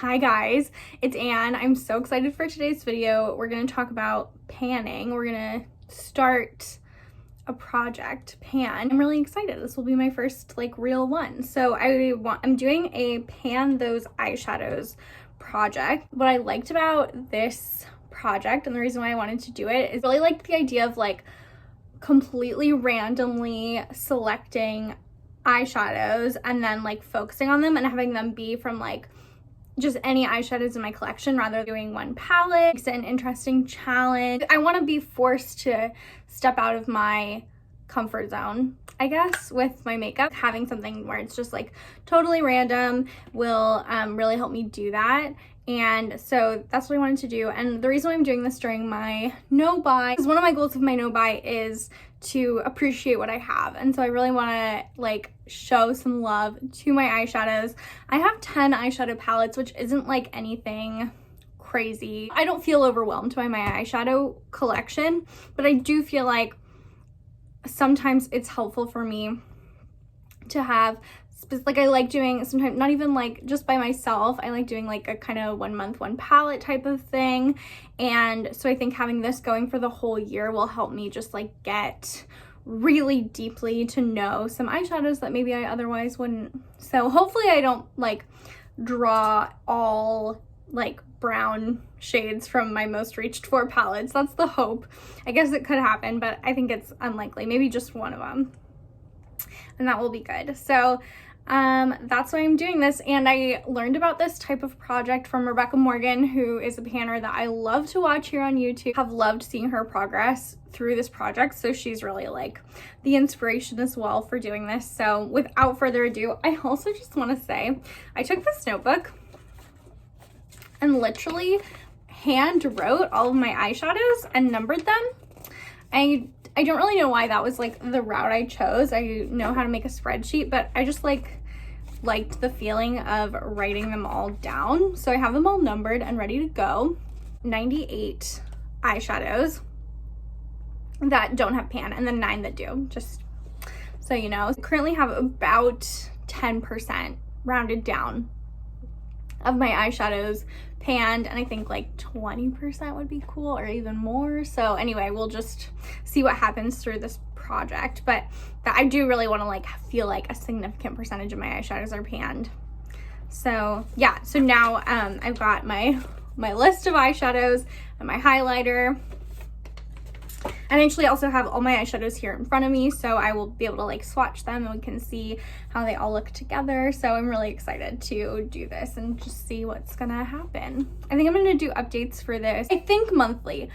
Hi guys, it's Anne. I'm so excited for today's video. We're going to talk about panning. We're going to start a project, pan. I'm really excited. This will be my first like real one. So I'm doing a pan those eyeshadows project. What I liked about this project and the reason why I wanted to do it is really like the idea of like completely randomly selecting eyeshadows and then like focusing on them and having them be from like just any eyeshadows in my collection rather than doing one palette. It's an interesting challenge. I want to be forced to step out of my comfort zone, I guess, with my makeup. Having something where it's just like totally random will really help me do that. And so that's what I wanted to do. And the reason why I'm doing this during my no buy is one of my goals of my no buy is to appreciate what I have. And so I really want to like show some love to my eyeshadows. I have 10 eyeshadow palettes, which isn't like anything crazy. I don't feel overwhelmed by my eyeshadow collection, but I do feel like sometimes it's helpful for me to have like I like doing sometimes not even like just by myself. I like doing like a kind of 1 month, one palette type of thing. And so I think having this going for the whole year will help me just like get really deeply to know some eyeshadows that maybe I otherwise wouldn't. So hopefully I don't like draw all like brown shades from my most reached for palettes. That's the hope. I guess it could happen, but I think it's unlikely. Maybe just one of them. And that will be good. So that's why I'm doing this. And I learned about this type of project from Rebecca Morgan, who is a panner that I love to watch here on YouTube. Have loved seeing her progress through this project. So she's really like the inspiration as well for doing this. So without further ado, I also just want to say I took this notebook and literally hand wrote all of my eyeshadows and numbered them. I don't really know why that was like the route I chose. I know how to make a spreadsheet, but I just liked the feeling of writing them all down. So I have them all numbered and ready to go. 98 eyeshadows that don't have pan and then 9 that do, just so you know. I currently have about 10% rounded down of my eyeshadows panned, and I think like 20% would be cool or even more. So anyway, we'll just see what happens through this project, but I do really want to like feel like a significant percentage of my eyeshadows are panned. So yeah, so now I've got my list of eyeshadows and my highlighter. And I actually also have all my eyeshadows here in front of me, so I will be able to like swatch them and we can see how they all look together. So I'm really excited to do this and just see what's gonna happen. I think I'm gonna do updates for this, I think monthly.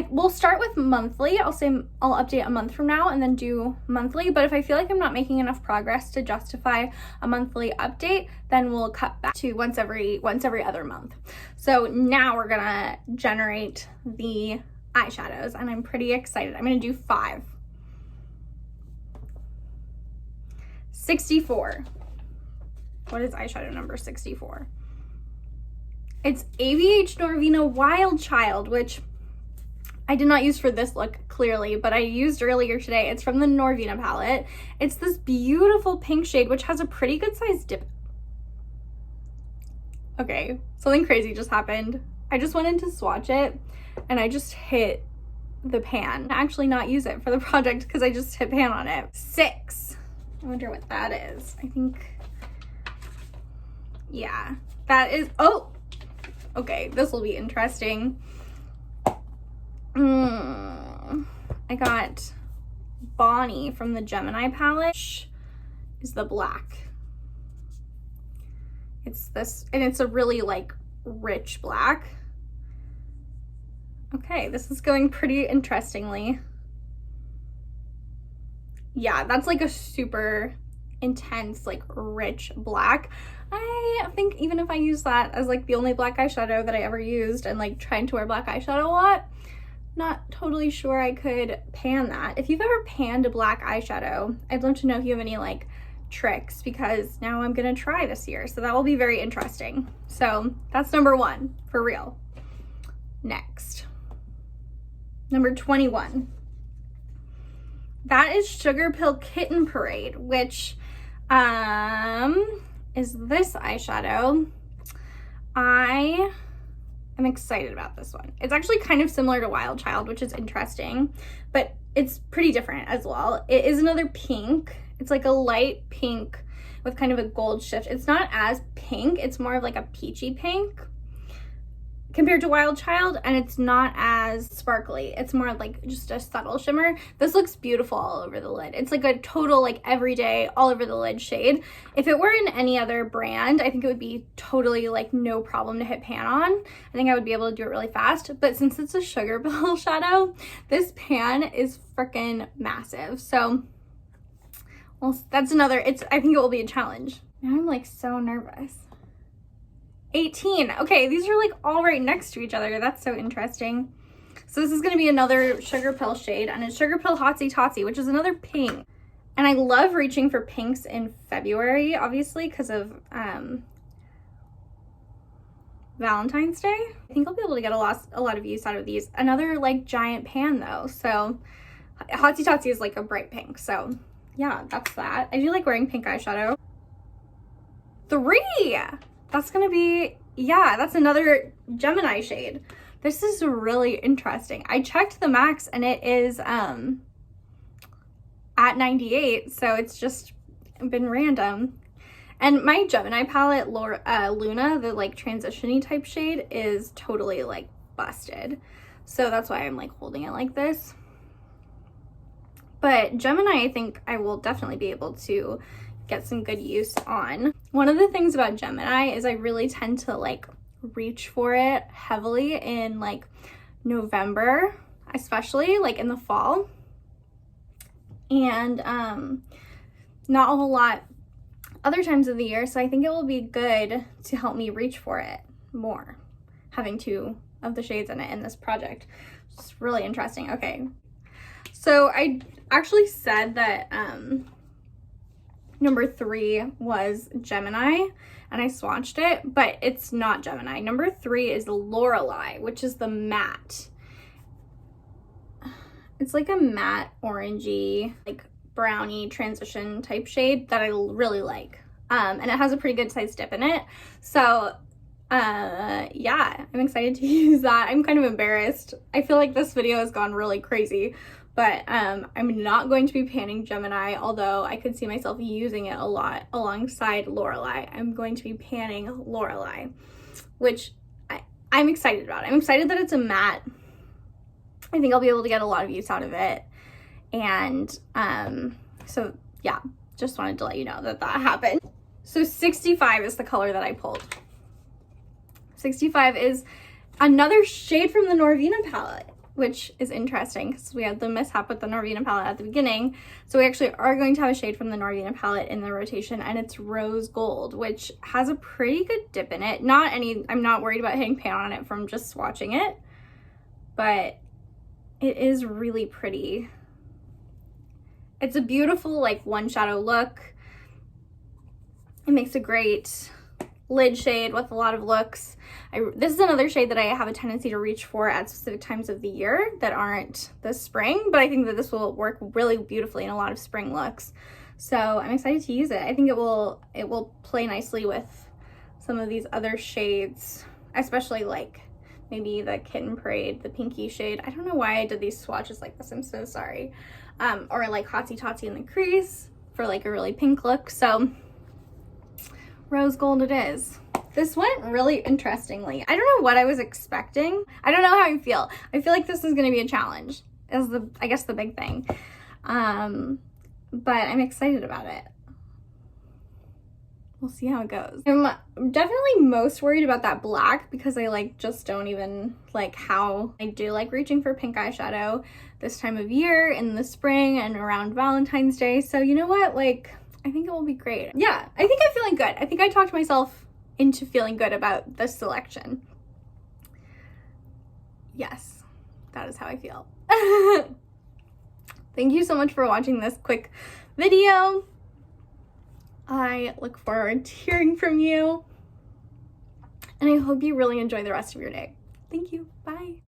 We'll start with monthly. I'll say I'll update a month from now and then do monthly. But if I feel like I'm not making enough progress to justify a monthly update, then we'll cut back to once every other month. So now we're gonna generate the eyeshadows and I'm pretty excited. I'm gonna do 5. 64. What is eyeshadow number 64? It's ABH Noir Yoona Wild Child, which I did not use for this look clearly, but I used earlier today. It's from the Noir Yoona palette. It's this beautiful pink shade, which has a pretty good size dip. Okay, something crazy just happened. I just went in to swatch it and I just hit the pan. Actually not use it for the project because I just hit pan on it. 6. I wonder what that is. I think, yeah, that is, oh, okay, this will be interesting. I got Bonnie from the Gemini palette, which is the black. It's this, and it's a really like rich black. Okay, this is going pretty interestingly. Yeah, that's like a super intense, like rich black. I think even if I use that as like the only black eyeshadow that I ever used and like trying to wear black eyeshadow a lot, not totally sure I could pan that. If you've ever panned a black eyeshadow, I'd love to know if you have any like tricks because now I'm gonna try this year. So that will be very interesting. So that's number 1 for real. Next. Number 21. That is Sugar Pill Kitten Parade, which is this eyeshadow. I am excited about this one. It's actually kind of similar to Wild Child, which is interesting, but it's pretty different as well. It is another pink. It's like a light pink with kind of a gold shift. It's not as pink. It's more of like a peachy pink compared to Wild Child, and it's not as sparkly. It's more like just a subtle shimmer. This looks beautiful all over the lid. It's like a total like everyday all over the lid shade. If it were in any other brand, I think it would be totally like no problem to hit pan on. I think I would be able to do it really fast, but since it's a Sugar Pill shadow, this pan is freaking massive. So, well, that's another, I think it will be a challenge. Now I'm like so nervous. 18. Okay, these are like all right next to each other. That's so interesting. So this is going to be another Sugar Pill shade, and it's Sugar Pill Hotsie Totsie, which is another pink. And I love reaching for pinks in February, obviously, because of Valentine's Day. I think I'll be able to get a lot of use out of these. Another like giant pan though. So Hotsie Totsie is like a bright pink. So yeah, that's that. I do like wearing pink eyeshadow. 3. That's gonna be, yeah, that's another Gemini shade. This is really interesting. I checked the max and it is at 98, so it's just been random. And my Gemini palette, Luna, the like transition-y type shade, is totally like busted. So that's why I'm like holding it like this. But Gemini, I think I will definitely be able to get some good use on. One of the things about Gemini is I really tend to like reach for it heavily in like November, especially like in the fall, and not a whole lot other times of the year. So I think it will be good to help me reach for it more, having 2 of the shades in it in this project. It's really interesting. Okay, so I actually said that number 3 was Gemini, and I swatched it, but it's not Gemini. Number 3 is Lorelei, which is the matte. It's like a matte orangey, like brownie transition type shade that I really like. And it has a pretty good size dip in it. So yeah, I'm excited to use that. I'm kind of embarrassed. I feel like this video has gone really crazy, but I'm not going to be panning Gemini, although I could see myself using it a lot alongside Lorelei. I'm going to be panning Lorelei, which I'm excited about. I'm excited that it's a matte. I think I'll be able to get a lot of use out of it. And so yeah, just wanted to let you know that that happened. So 65 is the color that I pulled. 65 is another shade from the Noir Yoona palette, which is interesting because we had the mishap with the Noir Yoona palette at the beginning. So we actually are going to have a shade from the Noir Yoona palette in the rotation, and it's rose gold, which has a pretty good dip in it. I'm not worried about hitting pan on it from just swatching it, but it is really pretty. It's a beautiful like one shadow look. It makes a great lid shade with a lot of looks. This is another shade that I have a tendency to reach for at specific times of the year that aren't the spring, but I think that this will work really beautifully in a lot of spring looks. So I'm excited to use it. I think it will play nicely with some of these other shades, especially like maybe the Kitten Parade, the pinky shade. I don't know why I did these swatches like this. I'm so sorry. Or like Hotsie Totsie in the crease for like a really pink look. So rose gold it is. This went really interestingly. I don't know what I was expecting. I don't know how I feel. I feel like this is going to be a challenge, is I guess the big thing. But I'm excited about it. We'll see how it goes. I'm definitely most worried about that black because I like just don't even like how I do like reaching for pink eyeshadow this time of year in the spring and around Valentine's Day. So you know what? Like, I think it will be great. Yeah, I think I'm feeling good. I think I talked myself into feeling good about this selection. Yes, that is how I feel. Thank you so much for watching this quick video. I look forward to hearing from you, and I hope you really enjoy the rest of your day. Thank you. Bye.